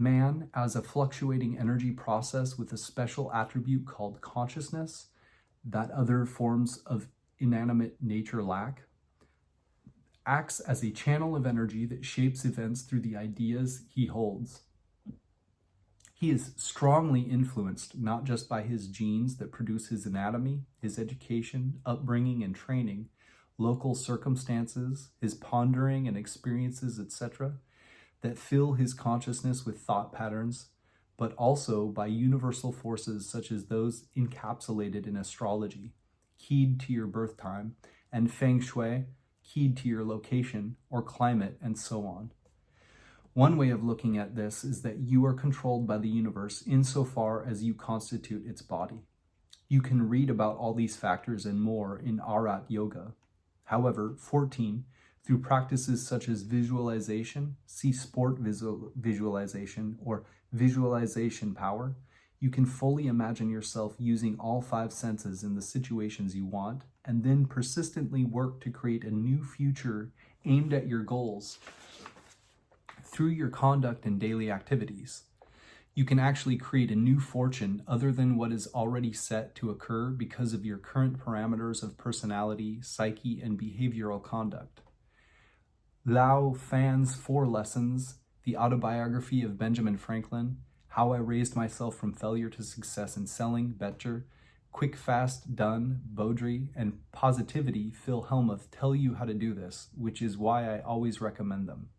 Man as a fluctuating energy process with a special attribute called consciousness that other forms of inanimate nature lack, acts as a channel of energy that shapes events through the ideas he holds. He is strongly influenced not just by his genes that produce his anatomy, his education, upbringing, and training, local circumstances, his pondering and experiences, etc., that fill his consciousness with thought patterns, but also by universal forces such as those encapsulated in astrology, keyed to your birth time, and feng shui, keyed to your location or climate, and so on. One way of looking at this is that you are controlled by the universe insofar as you constitute its body. You can read about all these factors and more in Arat Yoga. However, 14, through practices such as visualization, see sport visualization, or visualization power, you can fully imagine yourself using all 5 senses in the situations you want, and then persistently work to create a new future aimed at your goals through your conduct and daily activities. You can actually create a new fortune other than what is already set to occur because of your current parameters of personality, psyche, and behavioral conduct. Lao Fan's 4 Lessons, the autobiography of Benjamin Franklin, How I Raised Myself from Failure to Success in Selling, Betcher, Quick Fast Done, Bodri, and Positivity, Phil Hellmuth tell you how to do this, which is why I always recommend them.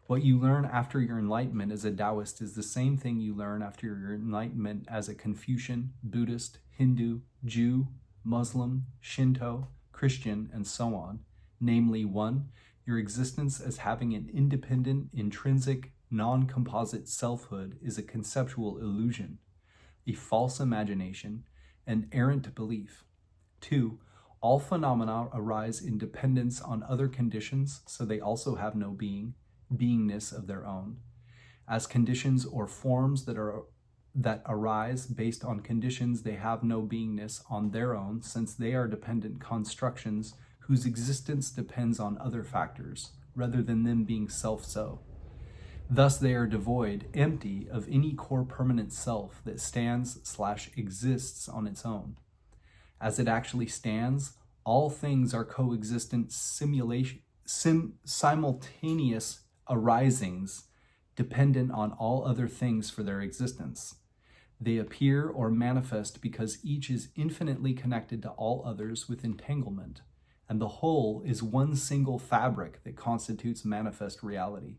What you learn after your enlightenment as a Taoist is the same thing you learn after your enlightenment as a Confucian, Buddhist, Hindu, Jew, Muslim, Shinto, Christian, and so on. Namely, 1, your existence as having an independent, intrinsic, non-composite selfhood is a conceptual illusion, a false imagination, an errant belief. 2, all phenomena arise in dependence on other conditions, so they also have no beingness of their own, as conditions or forms that arise based on conditions. They have no beingness on their own, since they are dependent constructions whose existence depends on other factors, rather than them being self-so. Thus they are devoid, empty of any core permanent self that stands/exists on its own. As it actually stands, all things are coexistent simultaneous arisings dependent on all other things for their existence. They appear or manifest because each is infinitely connected to all others with entanglement, and the whole is one single fabric that constitutes manifest reality.